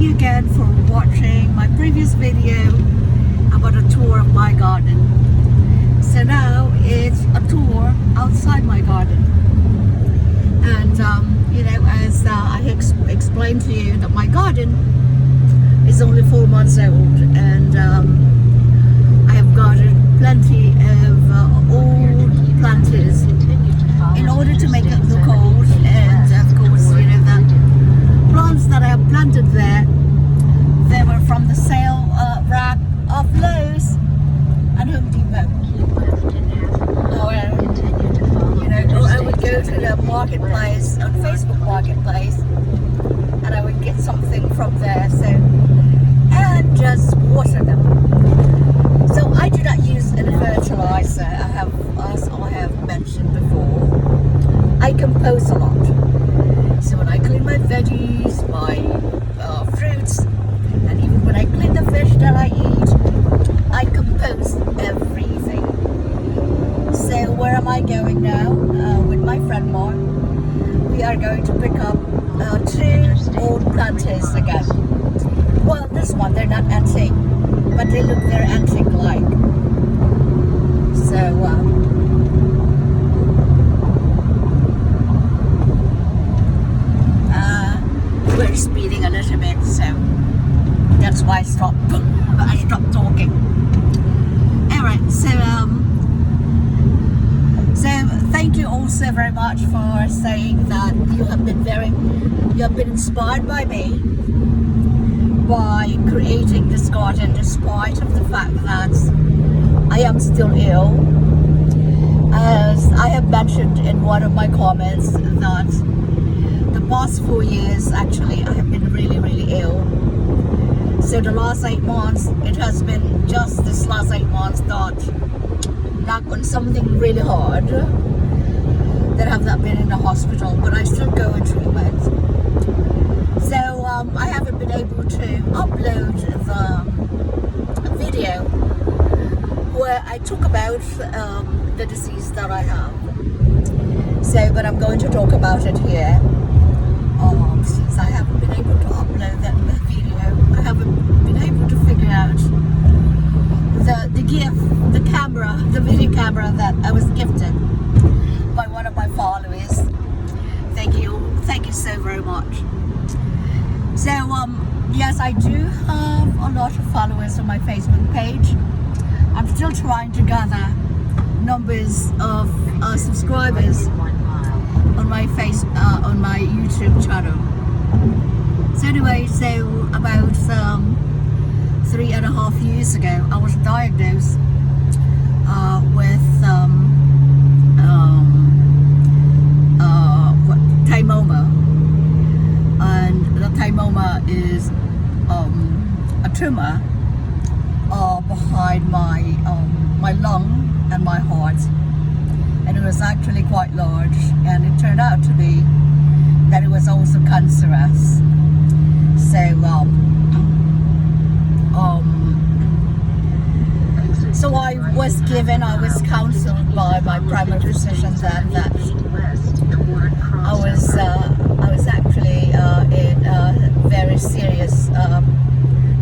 you again for watching my previous video about a tour of my garden. So now it's a tour outside my garden. And as I explained to you, that my garden is only 4 months old, and I have garnered plenty of old planters in order to make it look old. And of course, the plants that I have planted there, they were from the sale rack of Lowe's and Home Depot. I would go to the marketplace, on Facebook Marketplace, and I would get something from there, and just water them. So I do not use any fertilizer. As I have mentioned before, I compose a lot. So when I clean my veggies, my fruits, and even when I clean the fish that I eat, I compose everything. So where am I going now? With my friend Mark, we are going to pick up 2 old planters again. Well, this one, they're not antique, but they look very antique-like. So, we're speeding a little bit, so that's why I stopped talking. Alright, so thank you also very much for saying that you have been inspired by me by creating this garden, despite of the fact that I am still ill. As I have mentioned in one of my comments, that the past 4 years actually I have been really, really ill. So the last 8 months, it has been just this last 8 months that knock on something really hard, that have not been in the hospital, but I still go in treatment. So I haven't been able to upload the video where I talk about the disease that I have. So, but I'm going to talk about it here. Since I haven't been able to upload that video, I haven't been able to figure out the gift, the video camera that I was gifted by one of my followers. Thank you so very much. So yes, I do have a lot of followers on my Facebook page. I'm still trying to gather numbers of subscribers on my on my YouTube channel. So anyway, about 3.5 years ago, I was diagnosed with thymoma, and the thymoma is a tumor behind my lung and my heart, and it was actually quite large, and it turned out to be that it was also cancerous. So I was counseled by my primary physician then that I was actually in a very serious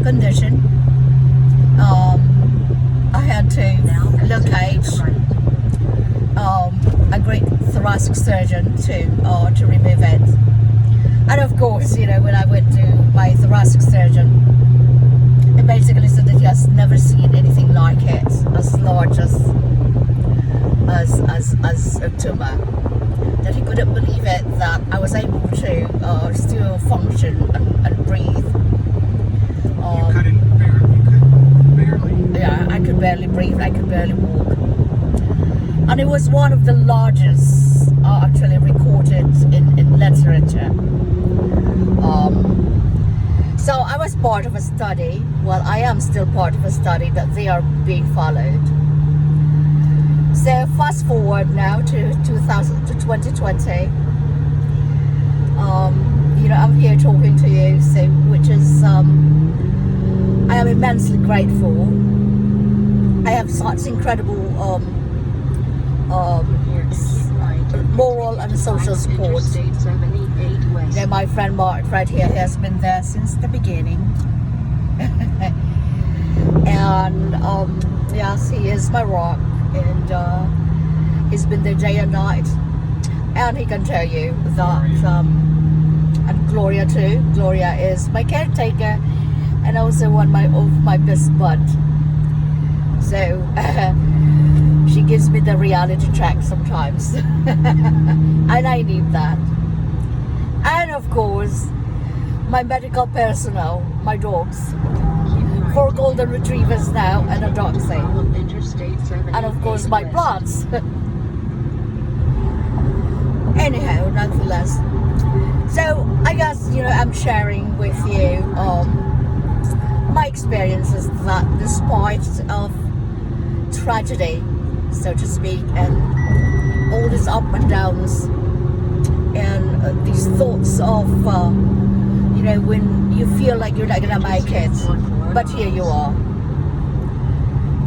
condition. I had to locate a great thoracic surgeon to remove it. And of course, when I went to my thoracic surgeon, he basically said that he has never seen anything like it, as large as a tumor. That he couldn't believe it, that I was able to still function and breathe. You could barely. Yeah, I could barely breathe, I could barely walk. And it was one of the largest actually recorded in literature. So I was part of a study, well, I am still part of a study that they are being followed. So fast forward now to 2020. I'm here talking to you, which is I am immensely grateful. I have such incredible moral and social support. You know, my friend Mark right here has been there since the beginning. And yes, he is my rock, and he's been there day and night. And he can tell you that, and Gloria too. Gloria is my caretaker and also one of my best bud. So she gives me the reality check sometimes, and I need that. And of course, my medical personnel, my dogs, 4 golden retrievers now and a dachshund, and of course my plants. Anyhow, nonetheless, so I guess, you know, I'm sharing with you my experiences that despite of tragedy, so to speak, and all these up and downs, and these thoughts of you know, when you feel like you're not gonna make it, but here you are.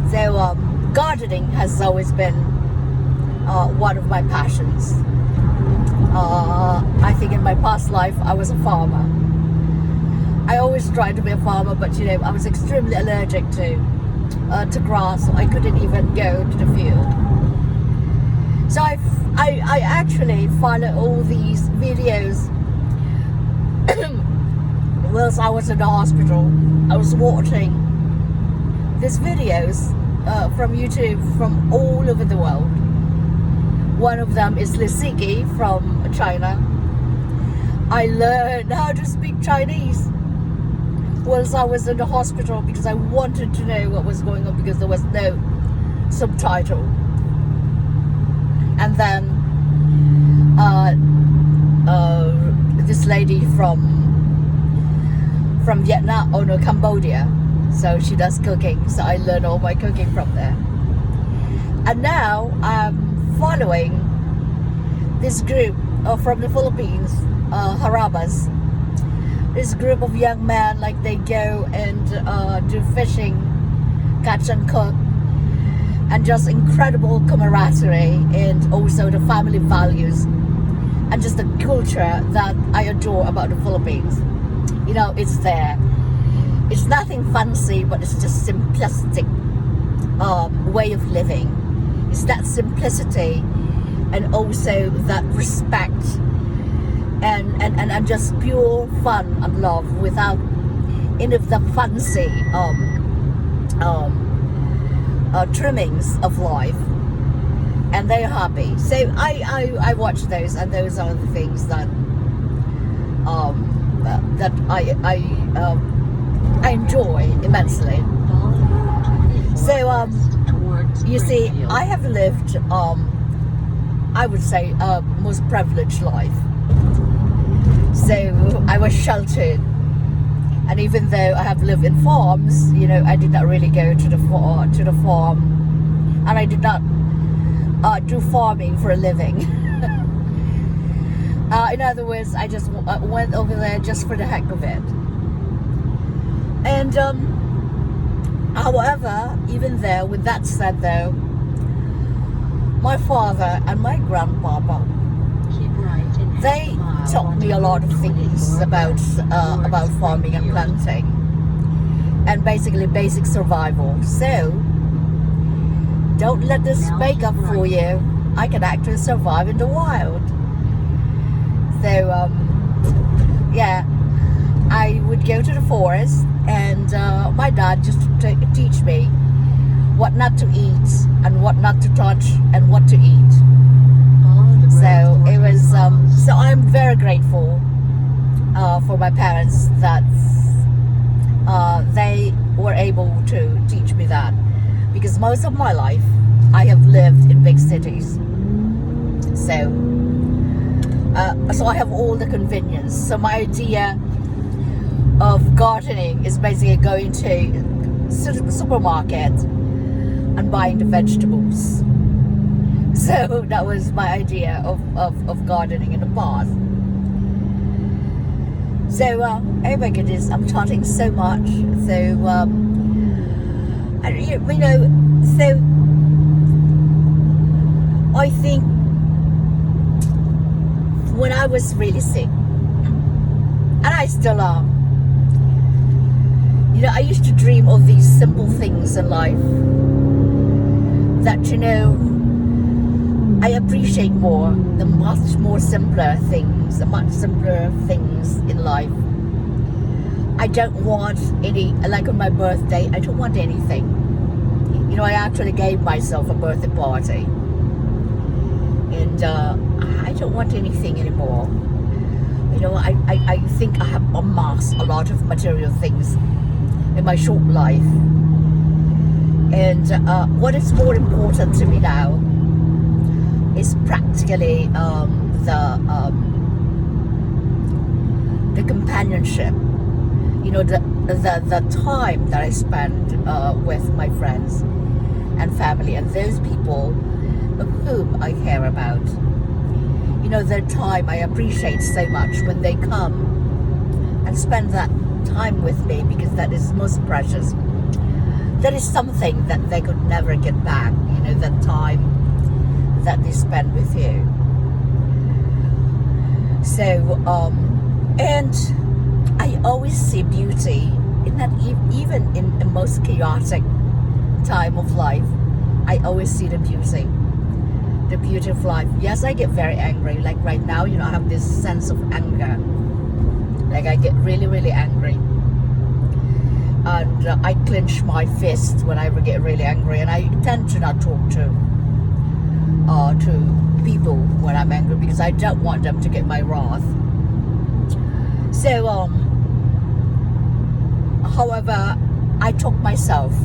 So gardening has always been one of my passions. I think in my past life I was a farmer. I always tried to be a farmer, but you know, I was extremely allergic to grass, so I couldn't even go to the field. So I actually follow all these videos. Whilst I was in the hospital, I was watching these videos from YouTube from all over the world. One of them is Lisiki from China. I learned how to speak Chinese whilst I was in the hospital because I wanted to know what was going on, because there was no subtitle. And then this lady from Vietnam, or no, Cambodia, so she does cooking, so I learned all my cooking from there. And now I'm following this group from the Philippines, Harabas. This group of young men, like, they go and do fishing, catch and cook, and just incredible camaraderie, and also the family values, and just the culture that I adore about the Philippines. You know, it's there. It's nothing fancy, but it's just simplistic way of living. It's that simplicity, and also that respect, and just pure fun and love without any of the fancy trimmings of life. And they're happy. So I watch those, and those are the things that that I enjoy immensely. So you see, I have lived I would say a most privileged life. So I was sheltered, and even though I have lived in farms, you know, I did not really go to the farm, and I did not do farming for a living. In other words, I just went over there just for the heck of it. And however, even though, with that said though, my father and my grandpapa, they taught me a lot of things about farming and planting, and basically basic survival. So don't let this make up for you. I can actually survive in the wild. So yeah, I would go to the forest, and my dad just to teach me what not to eat and what not to touch and what to eat. So it was so I'm very grateful for my parents that they were able to teach me that, because most of my life I have lived in big cities. So I have all the convenience. So my idea of gardening is basically going to the supermarket and buying the vegetables. So that was my idea of gardening in the past. So oh my goodness, I'm talking so much. So you know, so I think I was really sick, and I still am. You know, I used to dream of these simple things in life that, you know, I appreciate more, the much more simpler things, the much simpler things in life. I don't want any, like on my birthday, I don't want anything. You know, I actually gave myself a birthday party. And I don't want anything anymore. You know, I think I have amassed a lot of material things in my short life. And what is more important to me now is practically the companionship. You know, the time that I spend with my friends and family and those people of whom I care about. You know, their time I appreciate so much when they come and spend that time with me, because that is most precious. That is something that they could never get back, you know, that time that they spend with you. So, and I always see beauty in that, even in the most chaotic time of life. I always see the beauty of life. Yes, I get very angry. Like right now, you know, I have this sense of anger. Like I get really, really angry, and I clench my fists when I get really angry, and I tend to not talk to people when I'm angry, because I don't want them to get my wrath. So, however, I talk myself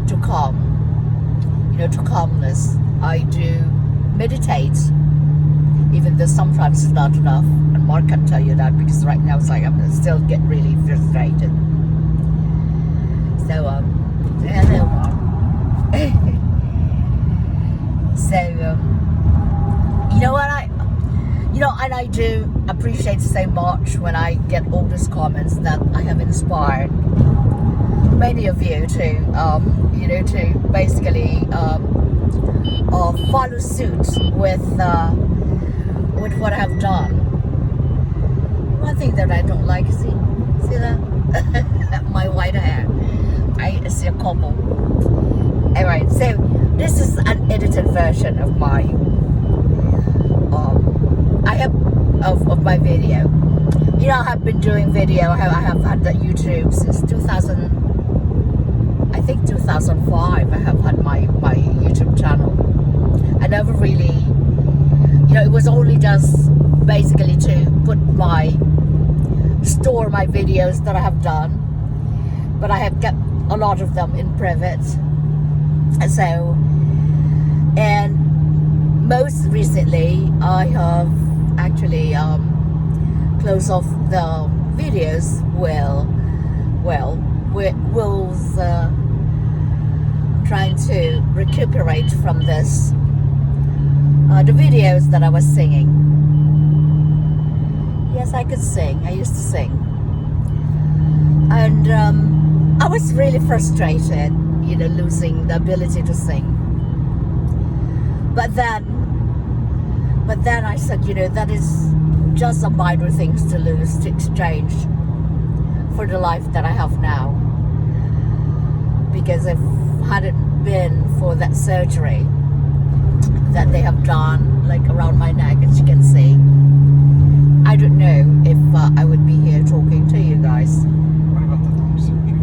to calm, you know, to calmness. I do meditate, even though sometimes it's not enough, and Mark can tell you that, because right now it's like I'm still get really frustrated. So hello Mark. So you know what, and I do appreciate so much when I get all these comments that I have inspired many of you to you know, to basically follow suit with what I have done. One thing that I don't like, see that? My white hair. I see a couple. Alright, so this is an edited version of my of my video. You know, I have been doing video. I have had that YouTube since 2005. I have had my YouTube channel. I never really, you know, it was only just basically to store my videos that I have done, but I have kept a lot of them in private. So, and most recently I have actually closed off the videos. Will's trying to recuperate from this the videos that I was singing. Yes, I could sing. I used to sing, and I was really frustrated, you know, losing the ability to sing. But then I said, you know, that is just a minor things to lose, to exchange for the life that I have now. Because if hadn't been for that surgery that they have done, like around my neck, as you can see, I don't know if I would be here talking to you guys. What about the lung surgery?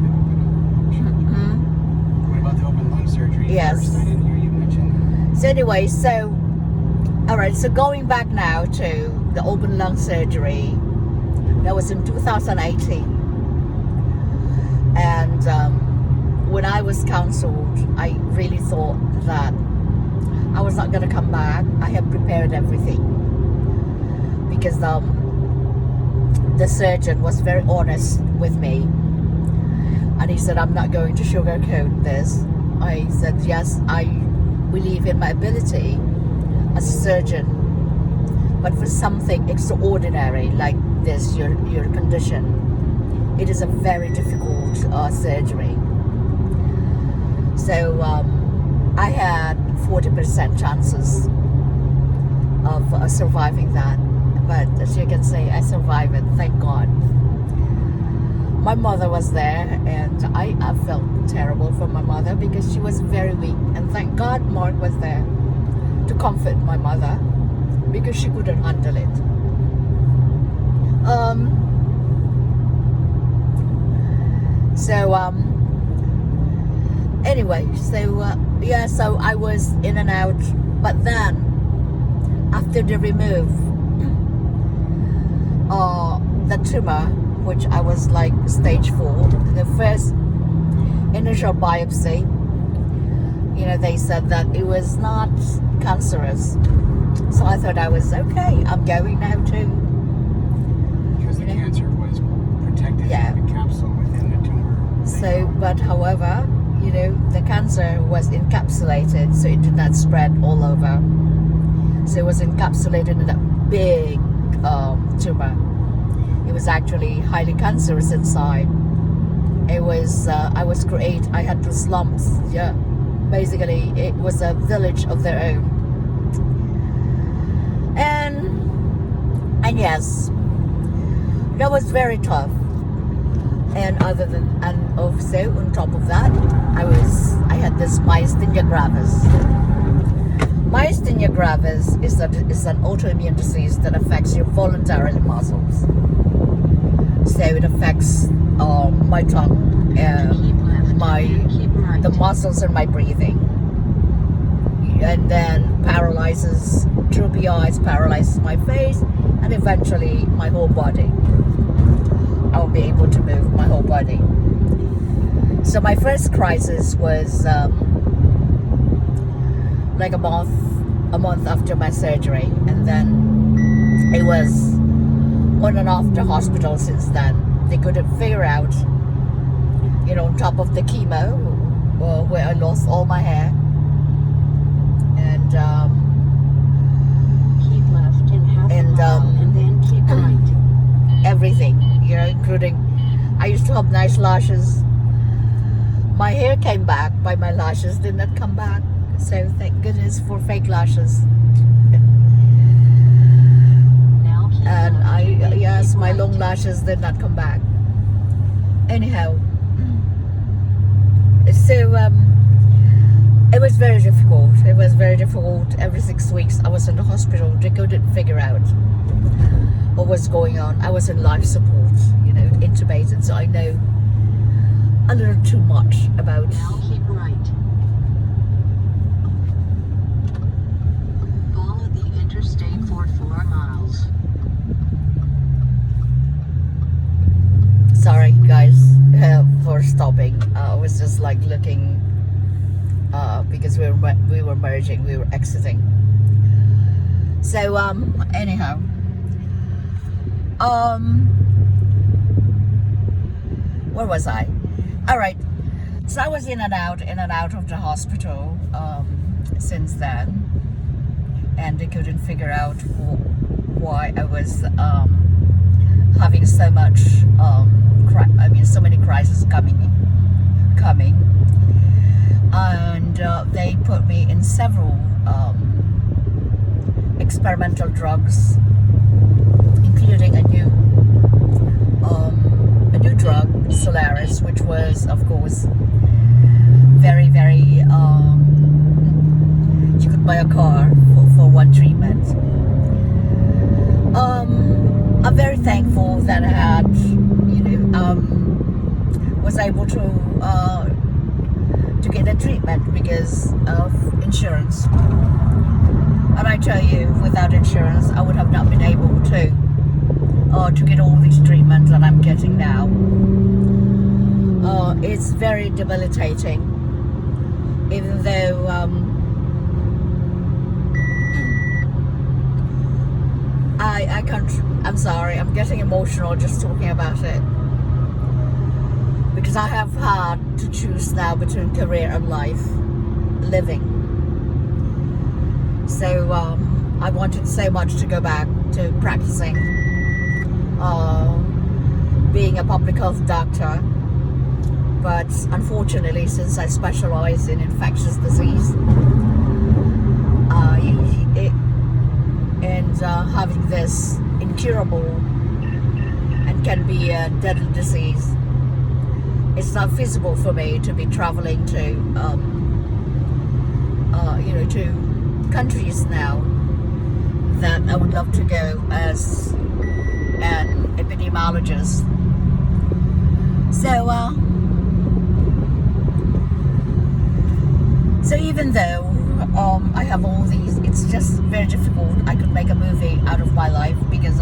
What about the open lung surgery? Yes. First, I didn't hear you mention that. So anyway, alright, so going back now to the open lung surgery, that was in 2018. And when I was counseled, I really thought that I was not going to come back. I had prepared everything, because the surgeon was very honest with me, and he said, I'm not going to sugarcoat this. I said, yes, I believe in my ability as a surgeon, but for something extraordinary like this, your condition, it is a very difficult surgery. So I had 40% chances of surviving that. but as you can see, I survived it, thank God. My mother was there, and I felt terrible for my mother because she was very weak, and thank God Mark was there to comfort my mother because she couldn't handle it. Anyway, so I was in and out, but then after the remove the tumor, which I was like stage 4, the first initial biopsy, they said that it was not cancerous, so I thought I was okay, I'm going now too. Because the cancer was protected in the capsule within the tumor. So, but however, the cancer was encapsulated, so it did not spread all over. So it was encapsulated in that big tumor. It was actually highly cancerous inside. It was, I had those lumps, basically it was a village of their own. And yes, that was very tough. And also on top of that, I had this myasthenia gravis. Myasthenia gravis is an autoimmune disease that affects your voluntary muscles. So it affects my tongue, the muscles in my breathing, and then paralyzes droopy eyes, paralyzes my face, and eventually my whole body. I'll be able to move my whole body. So my first crisis was like a month after my surgery, and then it was on and off the hospital since then. They couldn't figure out, on top of the chemo, where I lost all my hair, and keep left in half a mile and then keep right. Everything, including, I used to have nice lashes. My hair came back, but my lashes did not come back. So thank goodness for fake lashes. And yes, my long lashes did not come back. Anyhow, so it was very difficult. It was very difficult. Every 6 weeks I was in the hospital. They couldn't figure out what was going on. I was in life support, intubated, so I know a little too much about. Now keep right. Follow the interstate for 4 miles. Sorry guys for stopping. I was just like looking because we were merging, we were exiting. So anyhow, where was I? All right, so I was in and out of the hospital since then, and they couldn't figure out why I was having so much so many crises coming, and they put me in several experimental drugs, including a new drug, Solaris, which was, of course, very, very. You could buy a car for one treatment. I'm very thankful that I had, was able to get a treatment because of insurance. And I tell you, without insurance, I would have not been able to get all these treatments that I'm getting now. It's very debilitating, even though I can't. I'm sorry, I'm getting emotional just talking about it, because I have had to choose now between career and life, living. So I wanted so much to go back to practicing, being a public health doctor, but unfortunately, since I specialize in infectious disease, and having this incurable and can be a deadly disease, it's not feasible for me to be traveling to, to countries now that I would love to go as an epidemiologist. So even though I have all these, it's just very difficult. I could make a movie out of my life because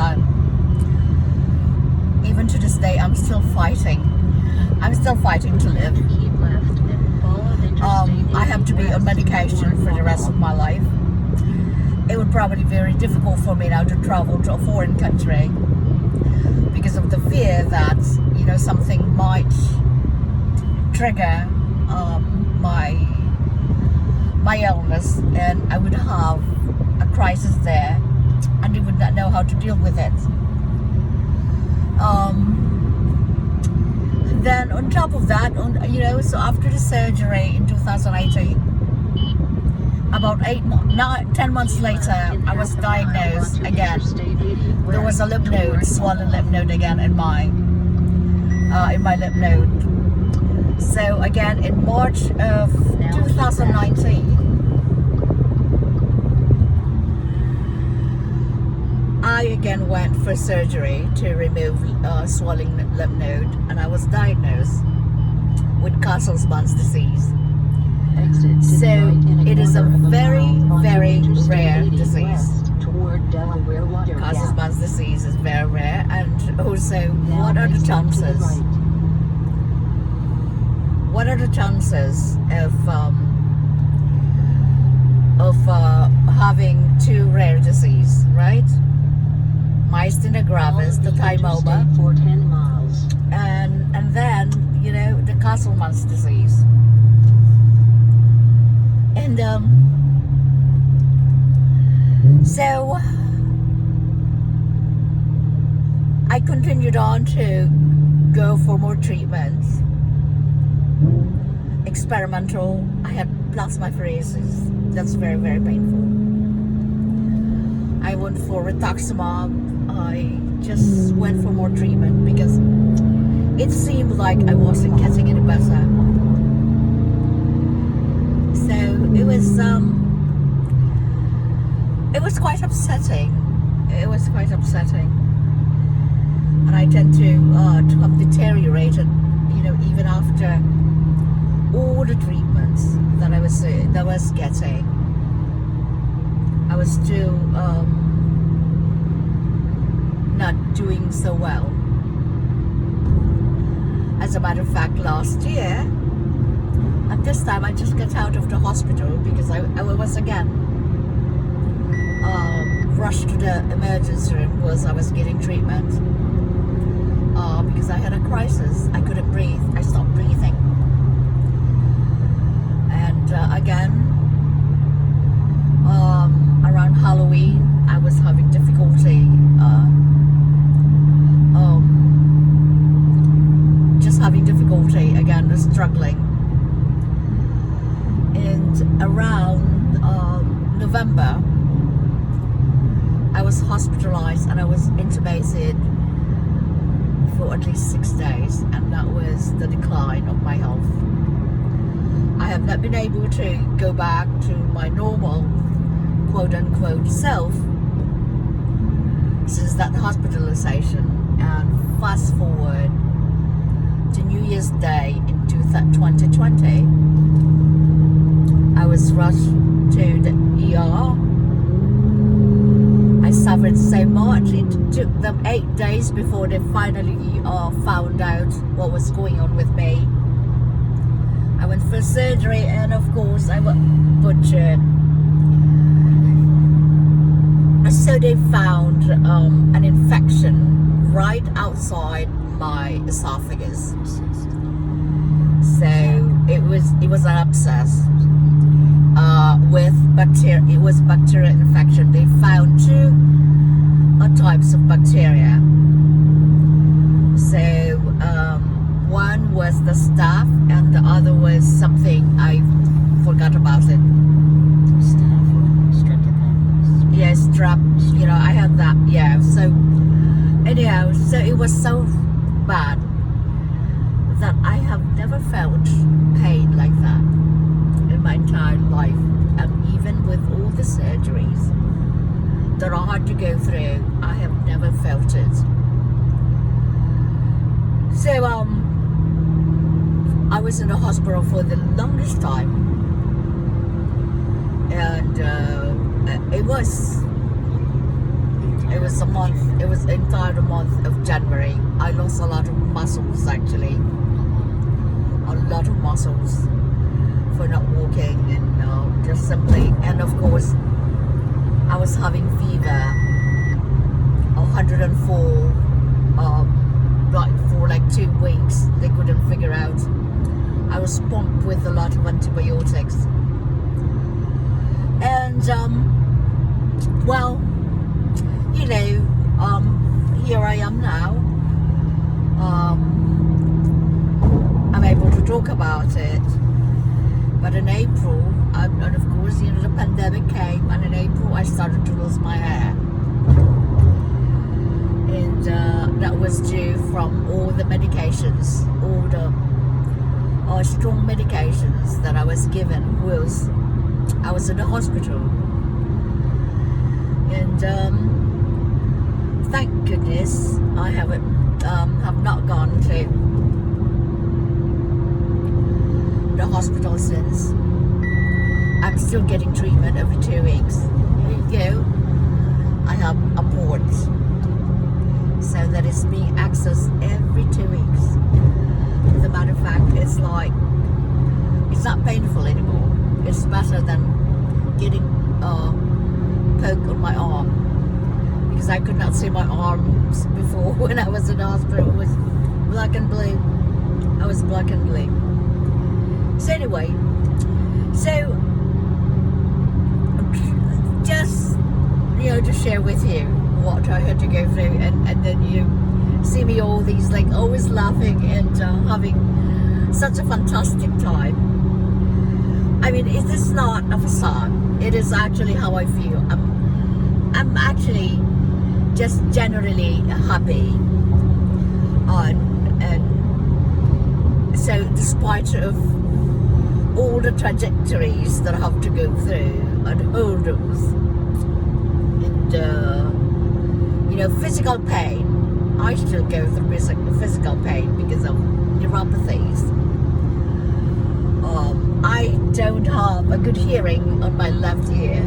even to this day, I'm still fighting. I'm still fighting to live. Keep left and follow Interstate I have to be on medication for the rest of my life. It would probably be very difficult for me now to travel to a foreign country because of the fear that, something might trigger my illness, and I would have a crisis there and I would not know how to deal with it. Then on top of that, so after the surgery in 2018, about 10 months later, I was diagnosed again. There was a lymph node, swollen lymph node again in my lymph node. So again, in March of 2019, I again went for surgery to remove swelling lymph node, and I was diagnosed with Castleman's disease. So it is a very, very rare disease. Castleman's disease is very rare, and also, what are the chances? What are the chances of having two rare diseases, right? Myasthenia gravis, the thymoma, for 10 miles. and then the Castleman's disease. And so I continued on to go for more treatments. Experimental. I had plasmapheresis. That's very, very painful. I went for rituximab. I just went for more treatment because it seemed like I wasn't getting any better. So it was quite upsetting. It was quite upsetting, and I tend to have deteriorated. Even after all the treatments that I was getting, I was still not doing so well. As a matter of fact, last year, at this time, I just got out of the hospital because I was again rushed to the emergency room because I was getting treatment because I had a crisis. I couldn't breathe. I stopped breathing. And again, around Halloween, I was having difficulty again, struggling. And around November, I was hospitalized and I was intubated for at least 6 days, and that was the decline of my health. I have not been able to go back to my normal quote-unquote self since that hospitalization. And fast forward to New Year's Day in 2020, I was rushed to the ER. I suffered so much. It took them 8 days before they finally found out what was going on with me. I went for surgery, and of course I was butchered. So they found an infection right outside my esophagus. So it was an abscess with bacteria. It was bacterial infection. They found two types of bacteria. So one was the staph, and the other was something I forgot about it. Streptococcus. Yeah, strep. I had that. yeah, so anyhow, so it was so bad that I have never felt pain like that in my entire life. And even with all the surgeries that I had to go through, I have never felt it. So I was in the hospital for the longest time, and it was a month. It was the entire month of January. I lost a lot of muscles, actually, a lot of muscles for not walking and just simply. And of course, I was having fever, 104, for like 2 weeks. They couldn't figure out. I was pumped with a lot of antibiotics, and well, you know, here I am now. I'm able to talk about it. But in April, and of course, you know, the pandemic came, and in April I started to lose my hair, and that was due from all the medications, all the strong medications that I was given. I was in the hospital, and thank goodness I have not gone to the hospital since. I'm still getting treatment every 2 weeks. Here you go. I have a port, so that is being accessed every 2 weeks. As a matter of fact, it's not painful anymore. It's better than getting poke on my arm, because I could not see my arms before when I was in the hospital. It was black and blue. I was black and blue. So anyway, just, you know, to share with you what I had to go through, and then you see me all these, like, always laughing and having such a fantastic time. I mean, it is not a facade. It is actually how I feel. I'm actually just generally happy, and so despite of all the trajectories that I have to go through and hurdles and you know, physical pain, I still go through physical pain because of neuropathies. I don't have a good hearing on my left ear.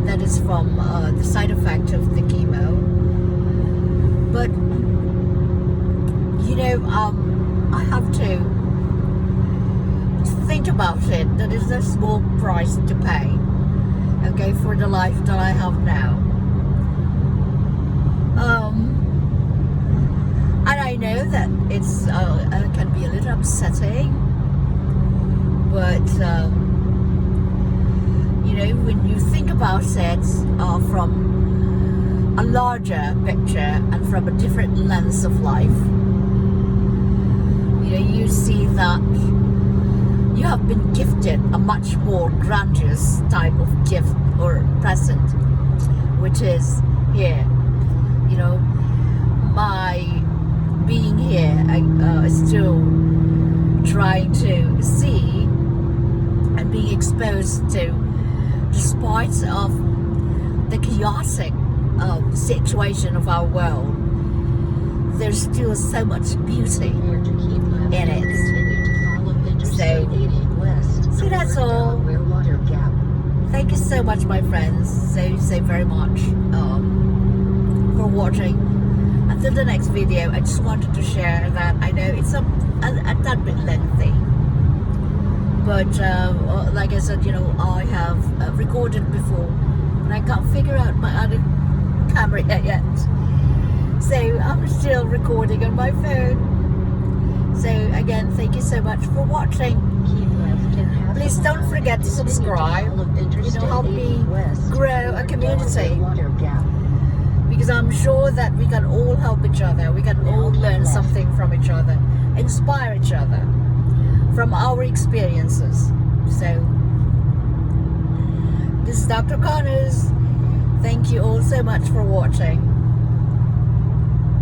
That is from the side effect of the chemo. But you know, I have to think about it. That is a small price to pay, okay, for the life that I have now. And I know that it's can be a little upsetting, but you know, when you think about it from a larger picture and from a different lens of life, you know, you see that you have been gifted a much more grandiose type of gift or present, which is here. You know, my being here, I still trying to see and being exposed to, despite of the chaotic situation of our world, there's still so much beauty in it. So that's all. Thank you so much, my friends, so very much for watching. Until the next video, I just wanted to share that I know it's a tad bit lengthy, but like I said, you know, I have recorded before, and I can't figure out my other camera yet, so I'm still recording on my phone. So again, thank you so much for watching. Please don't forget to subscribe. You know, help me grow a community, because I'm sure that we can all help each other. We can all learn something from each other, inspire each other from our experiences. So this is Dr. Connors. Thank you all so much for watching.